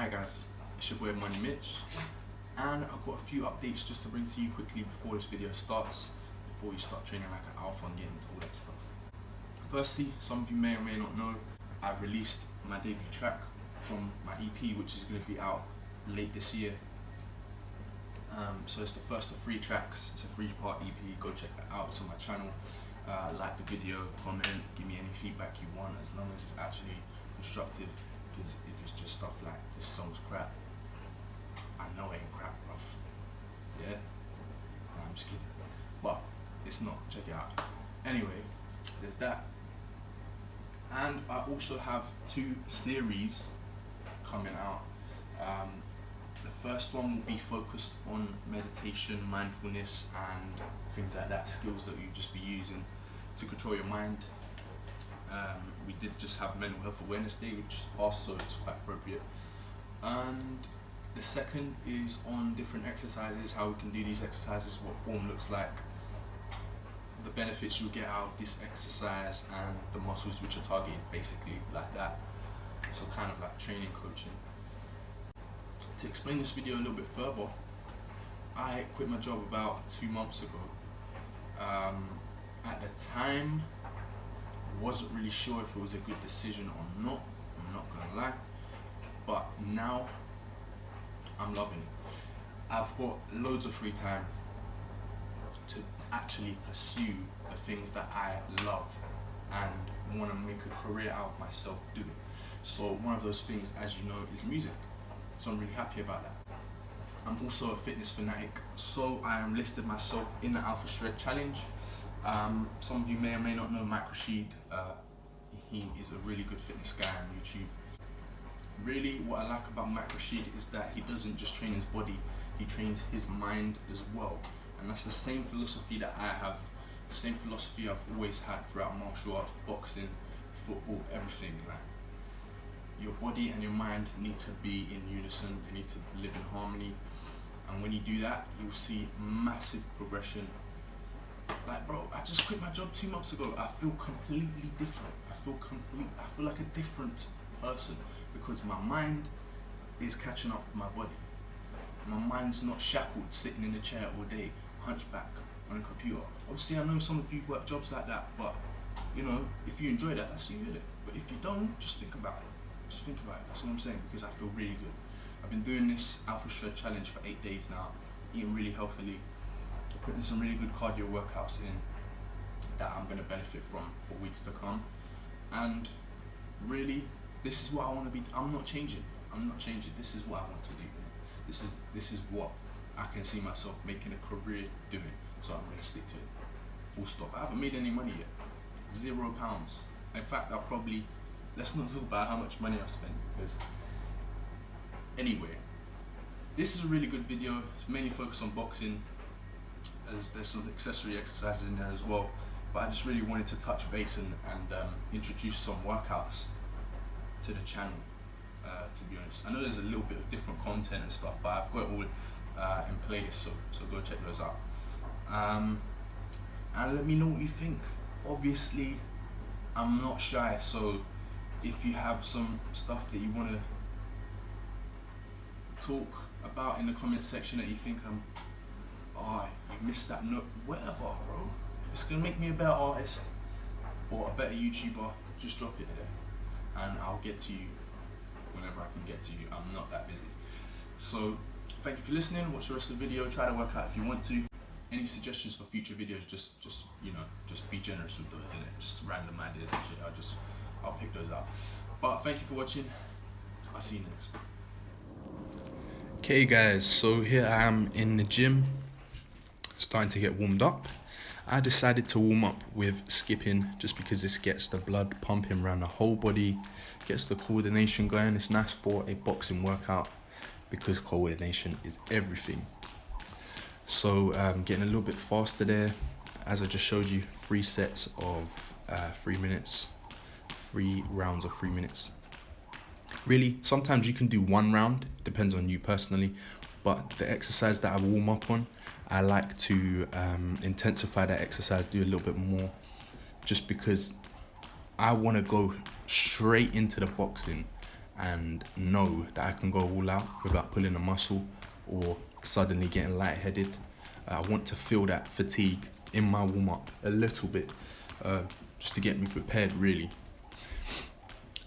Hi guys, it's your boy Money Mitch, and I've got a few updates just to bring to you quickly before this video starts, before you start training like an alpha and getting into all that stuff. Firstly, some of you may or may not know, I've released my debut track from my EP, which is going to be out late this year. So it's the first of 3 tracks. It's a 3-part EP. Go check that out. It's on my channel. Like the video, comment, give me any feedback you want, as long as it's actually constructive. Because if it's just stuff like this song's crap, I know it ain't crap, bruv. Yeah? No, I'm just kidding. But it's not. Check it out. Anyway, there's that. And I also have 2 series coming out. The first one will be focused on meditation, mindfulness, and things like that, skills that you just be using to control your mind. We did just have Mental Health Awareness Day, which passed, so it's quite appropriate. And the second is on different exercises, how we can do these exercises, what form looks like, the benefits you'll get out of this exercise, and the muscles which are targeted, basically like that. So kind of like training coaching. To explain this video a little bit further, I quit my job about 2 months ago. At the time, wasn't really sure if it was a good decision or not, I'm not gonna lie, but now I'm loving it. I've got loads of free time to actually pursue the things that I love and want to make a career out of myself doing. So one of those things, as you know, is music. So I'm really happy about that. I'm also a fitness fanatic, so I enlisted myself in the Alpha Shred Challenge. Some of you may or may not know Mike Rashid. He is a really good fitness guy on YouTube. Really, what I like about Mike Rashid is that he doesn't just train his body, he trains his mind as well. And that's the same philosophy that I have, the same philosophy I've always had throughout martial arts, boxing, football, everything. Like, your body and your mind need to be in unison, they need to live in harmony. And when you do that, you'll see massive progression. Like, bro, I just quit my job 2 months ago. I feel completely different. I feel like a different person because my mind is catching up with my body. My mind's not shackled, sitting in a chair all day, hunchback on a computer. Obviously, I know some of you work jobs like that, but you know, if you enjoy that, that's you did it. But if you don't, just think about it. Just think about it. That's what I'm saying, because I feel really good. I've been doing this Alpha Shred Challenge for 8 days now, eating really healthily, putting some really good cardio workouts in that I'm going to benefit from for weeks to come. And really, this is what I want to be. I'm not changing. This is what I want to do. This is what I can see myself making a career doing. So I'm going to stick to it. Full stop. I haven't made any money yet. £0. In fact, let's not talk about how much money I've spent, because anyway, this is a really good video. It's mainly focused on boxing. There's some accessory exercises in there as well, but I just really wanted to touch base and introduce some workouts to the channel, to be honest. I know there's a little bit of different content and stuff, but I've got it all in playlists, so go check those out. And let me know what you think. Obviously, I'm not shy, so if you have some stuff that you want to talk about in the comment section that you think you missed that note, whatever, bro. If it's gonna make me a better artist or a better YouTuber, just drop it there and I'll get to you whenever I can get to you. I'm not that busy. So thank you for listening. Watch the rest of the video. Try to work out if you want to. Any suggestions for future videos, just you know, just be generous with those, innit? Just random ideas and shit. I'll pick those up. But thank you for watching. I'll see you in the next one. Okay guys, so here I am in the gym, starting to get warmed up. I decided to warm up with skipping just because this gets the blood pumping around the whole body, gets the coordination going. It's nice for a boxing workout because coordination is everything. So getting a little bit faster there. As I just showed you, 3 sets of 3 minutes, 3 rounds of 3 minutes. Really, sometimes you can do 1 round, depends on you personally, but the exercise that I warm up on, I like to intensify that exercise, do a little bit more, just because I want to go straight into the boxing and know that I can go all out without pulling a muscle or suddenly getting lightheaded. I want to feel that fatigue in my warm-up a little bit, just to get me prepared really.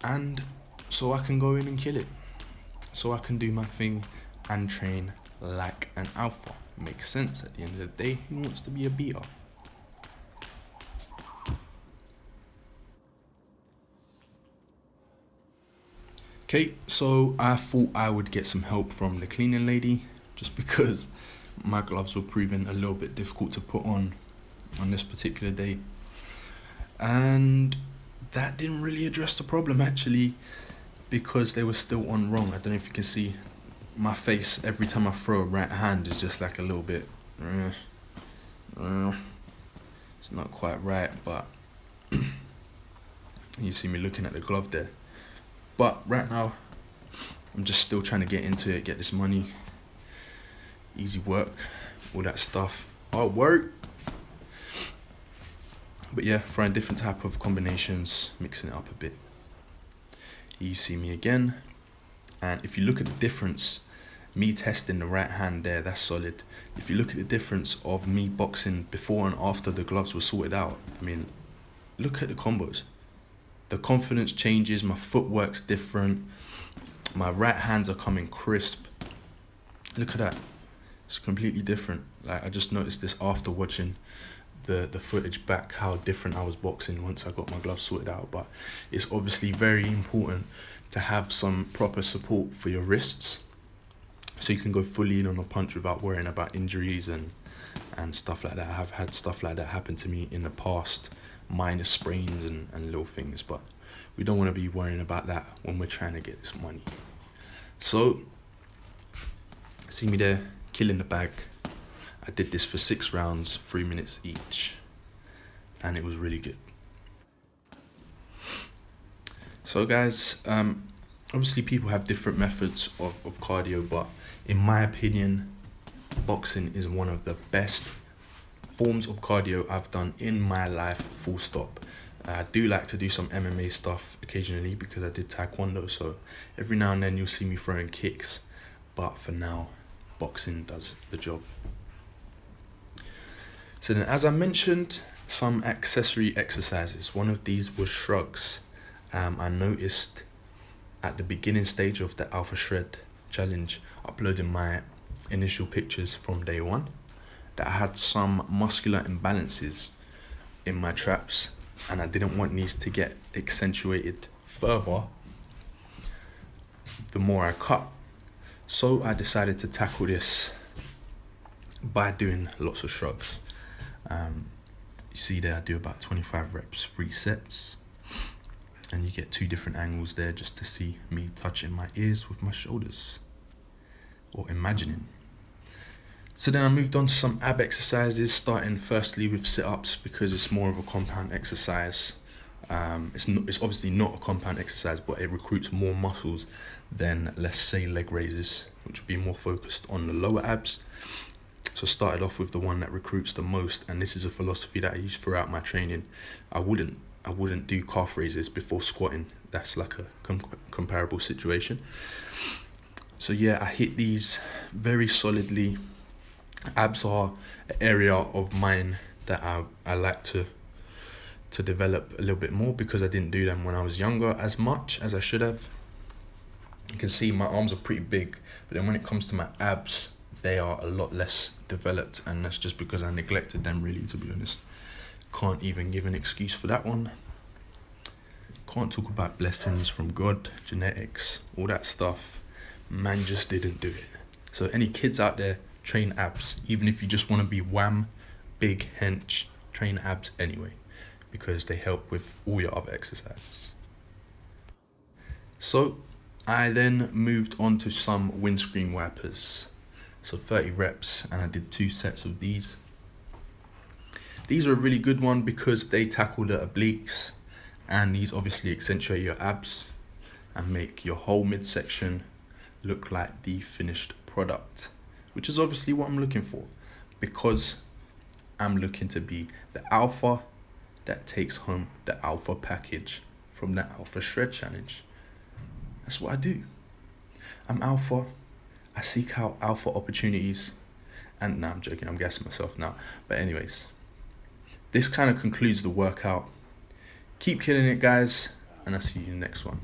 And so I can go in and kill it. So I can do my thing and train like an alpha. Makes sense at the end of the day. Who wants to be a beta? Okay, so I thought I would get some help from the cleaning lady, just because my gloves were proving a little bit difficult to put on this particular day. And that didn't really address the problem actually, because they were still on wrong. I don't know if you can see my face every time I throw a right hand is just like a little bit, it's not quite right, but you see me looking at the glove there. But right now, I'm just still trying to get into it, get this money, easy work, all that stuff, hard work. But yeah, trying different type of combinations, mixing it up a bit. Here you see me again, and if you look at the difference, me testing the right hand there, that's solid. If you look at the difference of me boxing before and after the gloves were sorted out, I mean, look at the combos. The confidence changes, my footwork's different, my right hands are coming crisp. Look at that, it's completely different. Like, I just noticed this after watching the footage back, how different I was boxing once I got my gloves sorted out. But it's obviously very important to have some proper support for your wrists, so you can go fully in on a punch without worrying about injuries and stuff like that. I have had stuff like that happen to me in the past, minor sprains and little things, but we don't want to be worrying about that when we're trying to get this money. So see me there, killing the bag. I did this for 6 rounds, 3 minutes each, and it was really good. So guys, obviously people have different methods of cardio, but in my opinion, boxing is one of the best forms of cardio I've done in my life, full stop. I do like to do some MMA stuff occasionally because I did taekwondo, so every now and then you'll see me throwing kicks, but for now, boxing does the job. So then, as I mentioned, some accessory exercises. One of these was shrugs. I noticed at the beginning stage of the Alpha Shred challenge, uploading my initial pictures from day one, that I had some muscular imbalances in my traps, and I didn't want these to get accentuated further the more I cut. So I decided to tackle this by doing lots of shrugs. You see there, I do about 25 reps, 3 sets, and you get 2 different angles there just to see me touching my ears with my shoulders, or imagining. So then I moved on to some ab exercises, starting firstly with sit-ups because it's more of a compound exercise. It's obviously not a compound exercise, but it recruits more muscles than, let's say, leg raises, which would be more focused on the lower abs. So I started off with the one that recruits the most, and this is a philosophy that I use throughout my training. I wouldn't do calf raises before squatting. That's like a comparable situation. So yeah, I hit these very solidly. Abs are an area of mine that I like to develop a little bit more because I didn't do them when I was younger as much as I should have. You can see my arms are pretty big, but then when it comes to my abs, they are a lot less developed, and that's just because I neglected them, really, to be honest. Can't even give an excuse for that one. Can't talk about blessings from God, genetics, all that stuff. Man just didn't do it. So any kids out there, train abs. Even if you just want to be wham, big, hench, train abs anyway, because they help with all your other exercises. So I then moved on to some windscreen wipers. So 30 reps, and I did 2 sets of these. These are a really good one because they tackle the obliques, and these obviously accentuate your abs and make your whole midsection look like the finished product, which is obviously what I'm looking for, because I'm looking to be the alpha that takes home the alpha package from the Alpha Shred challenge. That's what I do. I'm alpha. I seek out alpha opportunities. And nah, I'm joking, I'm gassing myself now. But anyways, this kind of concludes the workout. Keep killing it, guys, and I'll see you in the next one.